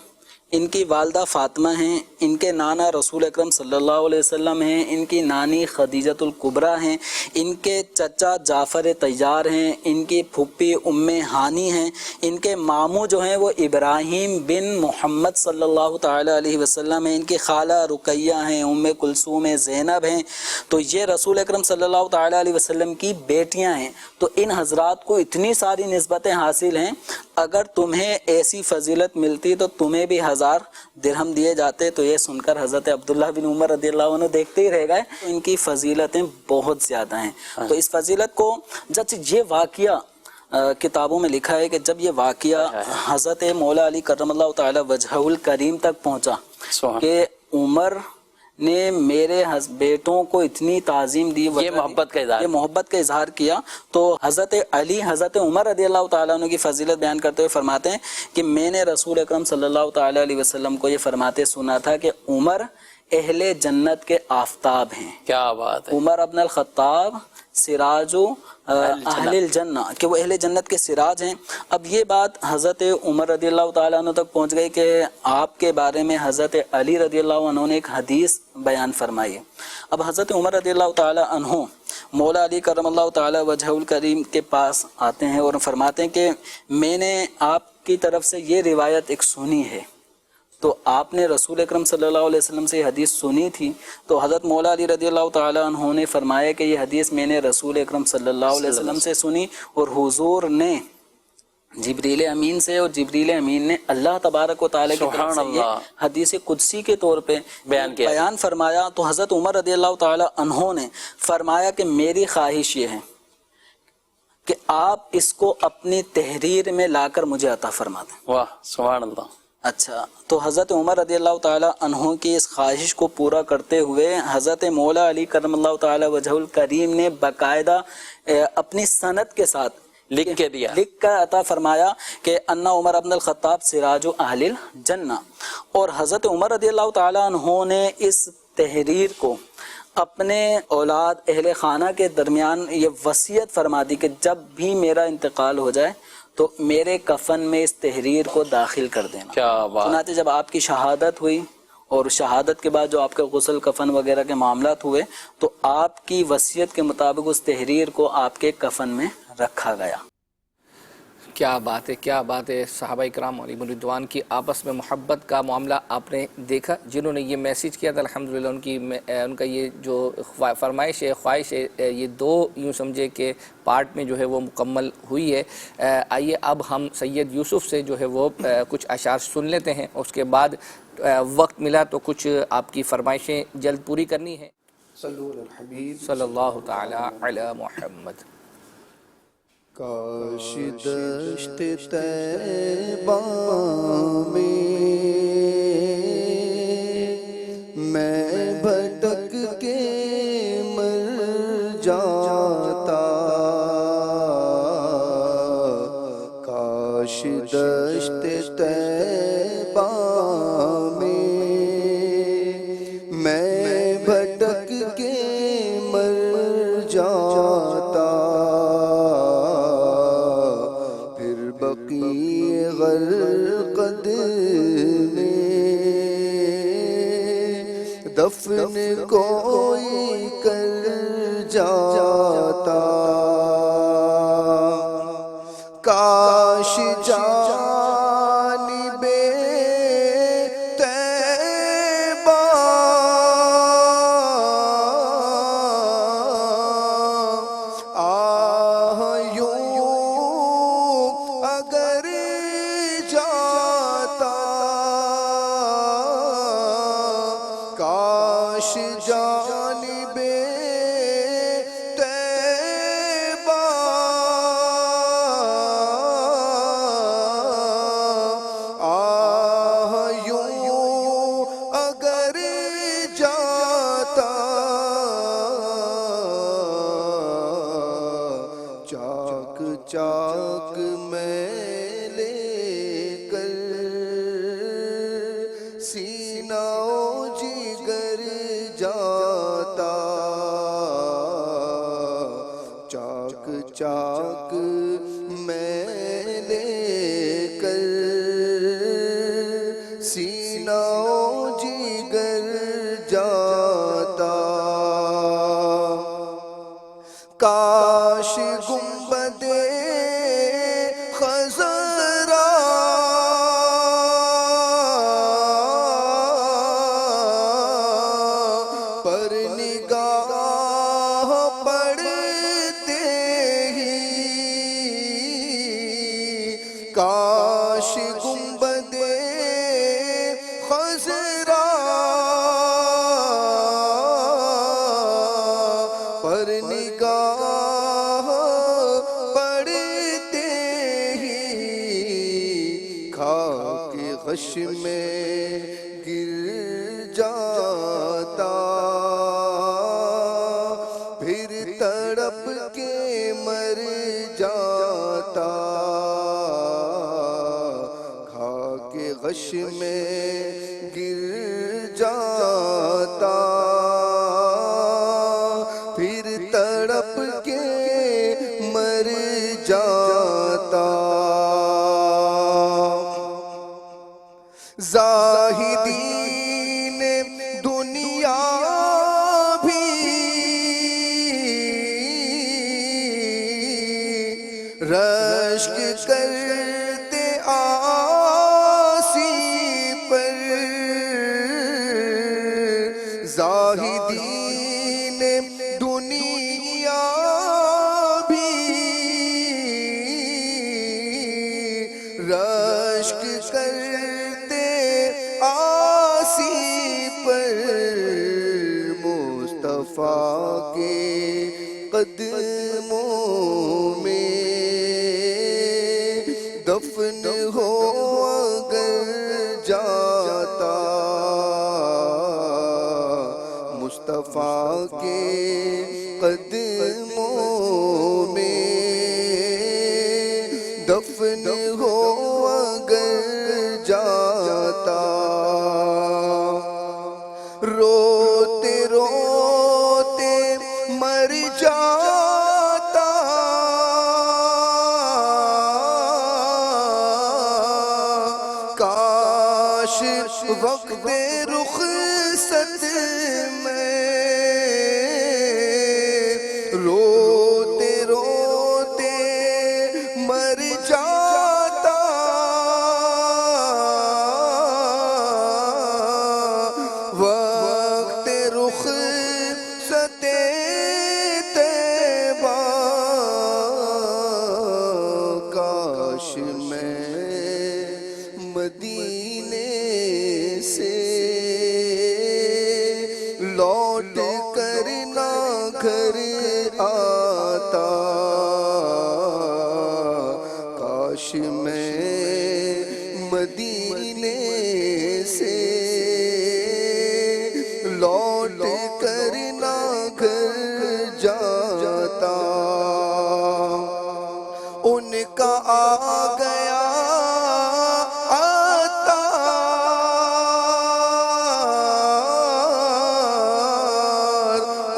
ان کی والدہ فاطمہ ہیں، ان کے نانا رسول اکرم صلی اللہ علیہ وسلم ہیں، ان کی نانی خدیجۃ الکبریٰ ہیں، ان کے چچا جعفر طیار ہیں، ان کی پھپھی ام ہانی ہیں، ان کے ماموں جو ہیں وہ ابراہیم بن محمد صلی اللہ تعالی علیہ وسلم ہیں، ان کی خالہ رقیہ ہیں، ام کلثوم زینب ہیں. تو یہ رسول اکرم صلی اللہ تعالی علیہ وسلم کی بیٹیاں ہیں. تو ان حضرات کو اتنی ساری نسبتیں حاصل ہیں. اگر تمہیں ایسی فضیلت ملتی تو تمہیں بھی 1000 درہم دیے جاتے. تو یہ سن کر حضرت عبداللہ بن عمر رضی اللہ عنہ دیکھتے ہی رہ گئے. ان کی فضیلتیں بہت زیادہ ہیں. تو اس فضیلت کو جب یہ واقعہ کتابوں میں لکھا ہے کہ جب یہ واقعہ حضرت مولا علی کرم اللہ تعالی وجہہ الکریم تک پہنچا کہ عمر نے میرے بیٹوں کو اتنی تعظیم دی، یہ محبت کا اظہار کیا، تو حضرت علی حضرت عمر رضی اللہ تعالیٰ عنہ کی فضیلت بیان کرتے ہوئے فرماتے ہیں کہ میں نے رسول اکرم صلی اللہ تعالیٰ علیہ وسلم کو یہ فرماتے سنا تھا کہ عمر اہل جنت کے آفتاب ہیں. کیا بات ہے! عمر ابن الخطاب سراج اہل الجنہ، کہ وہ اہل جنت کے سراج ہیں. اب یہ بات حضرت عمر رضی اللہ تعالیٰ عنہ تک پہنچ گئی کہ آپ کے بارے میں حضرت علی رضی اللہ عنہ نے ایک حدیث بیان فرمائی ہے. اب حضرت عمر رضی اللہ تعالیٰ عنہ مولا علی کرم اللہ تعالیٰ وجہ الکریم کے پاس آتے ہیں اور فرماتے ہیں کہ میں نے آپ کی طرف سے یہ روایت ایک سنی ہے. تو آپ نے رسول اکرم صلی اللہ علیہ وسلم سے یہ حدیث سنی تھی. تو حضرت مولا علی رضی اللہ تعالیٰ عنہ نے فرمایا کہ یہ حدیث میں نے رسول اکرم صلی اللہ علیہ وسلم سے سنی، اور حضور نے جبریل امین سے، اور جبریل امین نے اللہ تبارک و تعالیٰ کی طرف سے یہ حدیث قدسی کے طور پہ بیان فرمایا. تو حضرت عمر رضی اللہ تعالیٰ عنہ نے فرمایا کہ میری خواہش یہ ہے کہ آپ اس کو اپنی تحریر میں لا کر مجھے عطا فرما دیں. واہ سبحان اللہ. اچھا، تو حضرت عمر رضی اللہ تعالیٰ عنہ کی اس خواہش کو پورا کرتے ہوئے حضرت مولا علی کرم اللہ تعالیٰ وجہ الکریم نے باقاعدہ اپنی سند کے ساتھ لکھ کر عطا فرمایا کہ انا عمر ابن الخطاب سراج اہل الجنہ. اور حضرت عمر رضی اللہ تعالیٰ عنہ نے اس تحریر کو اپنے اولاد اہل خانہ کے درمیان یہ وصیت فرما دی کہ جب بھی میرا انتقال ہو جائے تو میرے کفن میں اس تحریر کو داخل کر دینا. چنانچہ جب آپ کی شہادت ہوئی اور شہادت کے بعد جو آپ کے غسل کفن وغیرہ کے معاملات ہوئے تو آپ کی وصیت کے مطابق اس تحریر کو آپ کے کفن میں رکھا گیا. کیا بات ہے، کیا بات ہے. صحابہ کرام علیہم الرضوان کی آپس میں محبت کا معاملہ آپ نے دیکھا. جنہوں نے یہ میسیج کیا تھا الحمدللہ ان کا یہ جو فرمائش ہے، خواہش ہے، یہ دو یوں سمجھے کہ پارٹ میں جو ہے وہ مکمل ہوئی ہے. آئیے اب ہم سید یوسف سے جو ہے وہ کچھ اشعار سن لیتے ہیں، اس کے بعد وقت ملا تو کچھ آپ کی فرمائشیں جلد پوری کرنی ہیں. صلی اللہ تعالی علی محمد. کاش دشت طیبہ میں بھٹک کے مر جاتا. کاش دشت طیبہ میں بھٹک کے مر جاتا. غرقد میں دفن کوئی کر جاتا. کاش جانب طیبہ چاک میں لے کر سینہ و جگر جاتا، چاک چاک میں لے کر سینہ و جگر جاتا، کاش گنبد خضرا پر نگاہ پڑتے ہی، کاش گنبد خضرا پر نگاہ پڑتے ہی، خاک غش میں گر جاتا، پھر تڑپ کے مر جاتا، خاک غش میں گر جاتا، پھر تڑپ کے مر جاتا، زاہدین دنیا بھی رشک کرتے آسی پر، زاہدین دنیا بھی رشک کرتے آسی پر، مصطفیٰ کے قدموں میں دفن ہو اگر جاتا، مصطفیٰ کے قدموں میں دفن ہو اگر جاتا، روتے روتے مر جاتا، کاش وقت رخصت میں روتے روتے مر جاتا، وقت رخصت طیبہ، کاش میں مدینے سے لوٹ کر نہ گھر آتا، کاش میں مدینے سے لوٹ کر نہ گھر جاتا، ان کا آ گیا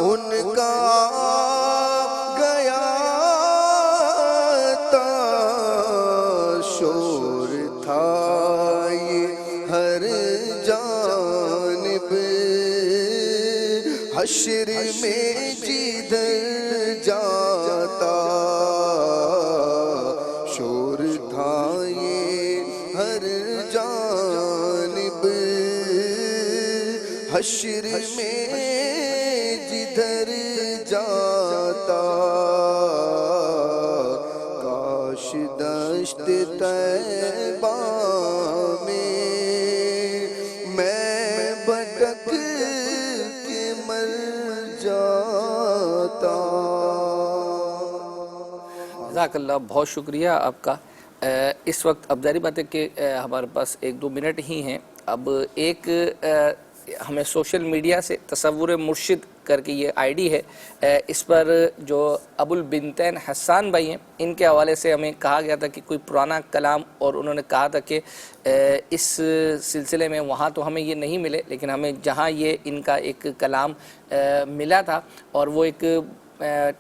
ان کا گیا تا، شور تھا یہ ہر جانب، حشر میں جدھر جاتا، شور تھا یہ ہر جانب، حشر میں جدھر جاتا، کاش دشت طیبہ میں بھٹک کے مر جاتا۔ جزاک اللہ، بہت شکریہ آپ کا۔ اس وقت اب ظاہری بات ہے کہ ہمارے پاس 1-2 منٹ ہی ہیں۔ اب ایک ہمیں سوشل میڈیا سے تصور مرشد کر کے یہ آئی ڈی ہے، اس پر جو ابو البنتین حسان بھائی ہیں ان کے حوالے سے ہمیں کہا گیا تھا کہ کوئی پرانا کلام، اور انہوں نے کہا تھا کہ اس سلسلے میں وہاں تو ہمیں یہ نہیں ملے، لیکن ہمیں جہاں یہ ان کا ایک کلام ملا تھا اور وہ ایک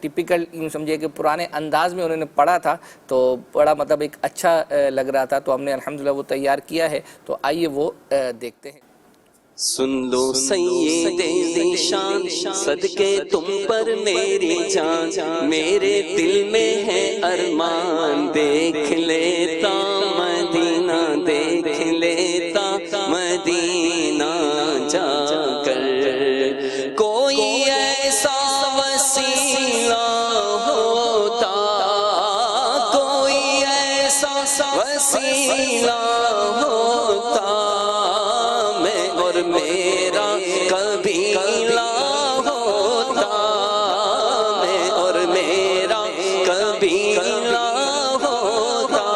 ٹپیکل یوں سمجھے کہ پرانے انداز میں انہوں نے پڑھا تھا، تو بڑا مطلب ایک اچھا لگ رہا تھا، تو ہم نے الحمدللہ وہ تیار کیا ہے، تو آئیے وہ دیکھتے ہیں۔ سن لو سید ذیشان صدقے تم پر میری جان، میرے دل میں ہے ارمان، دیکھ لیتا مدینہ، دیکھ لیتا مدینہ جا کر، کوئی ایسا وسیلہ ہوتا، کوئی ایسا وسیلہ ہوتا، میں اور میرا قبیلہ ہوتا، میں اور میرا قبیلہ ہوتا،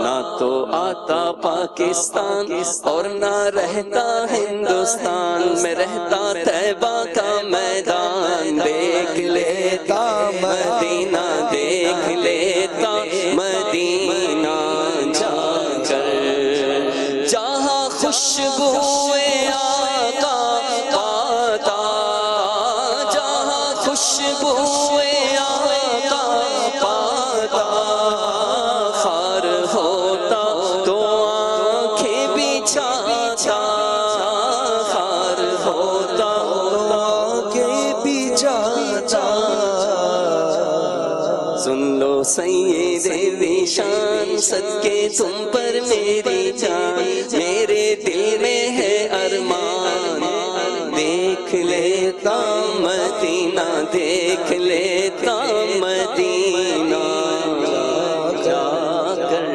نہ تو آتا پاکستان اور نہ رہتا ہندوستان، میں رہتا طیبہ کا میدان، دیکھ لیتا مدینہ، دیکھ لیتا مدینہ جا کر، جہاں خوشبوئے آقا پاتا، جہاں خوشبوئے آقا پاتا، خار ہوتا تو آنکھیں بچھاتا، خار ہوتا تو آنکھیں بچھاتا، سن لو سید ذیشان صدقے تم پر میری جان، میرے دل میں ہے ارمان، دیکھ لیتا مدینہ، دیکھ لیتا مدینہ جا کر۔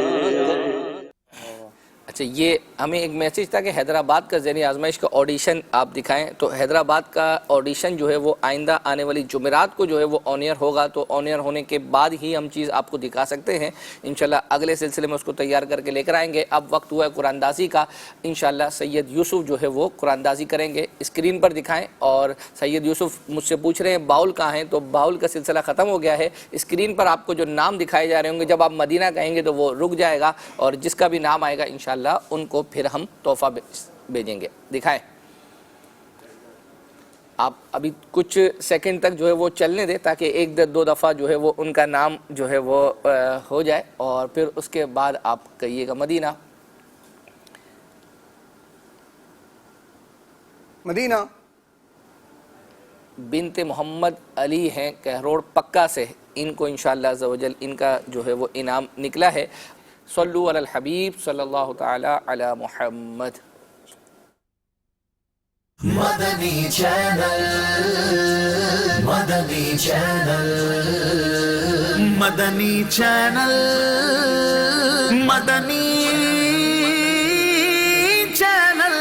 اچھا، یہ ہمیں ایک میسیج تھا کہ حیدرآباد کا ذہنی آزمائش کا آڈیشن آپ دکھائیں، تو حیدرآباد کا آڈیشن جو ہے وہ آئندہ آنے والی جمعرات کو جو ہے وہ آن ایئر ہوگا، تو آن ایئر ہونے کے بعد ہی ہم چیز آپ کو دکھا سکتے ہیں انشاءاللہ، اگلے سلسلے میں اس کو تیار کر کے لے کر آئیں گے۔ اب وقت ہوا ہے قرآن اندازی کا، انشاءاللہ سید یوسف جو ہے وہ قرآن اندازی کریں گے، اسکرین پر دکھائیں۔ اور سید یوسف مجھ سے پوچھ رہے ہیں باؤل کہاں ہیں، تو باؤل کا سلسلہ ختم ہو گیا ہے، اسکرین پر آپ کو جو نام دکھائے جا رہے ہوں گے، جب آپ مدینہ کہیں گے تو وہ رک جائے گا، اور جس کا بھی نام آئے گا انشاءاللہ ان کو پھر ہم تحفہ بھیجیں گے۔ دکھائیں، آپ ابھی کچھ سیکنڈ تک جو ہے وہ چلنے دیں تاکہ ایک دو دفعہ جو ہے وہ ان کا نام جو ہے وہ ہو جائے، اور پھر اس کے بعد آپ کہیے گا مدینہ۔ مدینہ بنت محمد علی ہیں کہروڑ پکا سے، ان کو انشاءاللہ عز و جل ان کا جو ہے وہ انعام نکلا ہے۔ صلو علی الحبیب صلی اللہ تعالی علی محمد۔ مدنی چینل، مدنی چینل، مدنی چینل، مدنی چینل،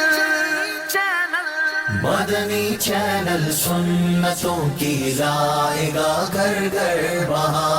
مدنی چینل سنتوں کی لائے گا گھر گھر بہار۔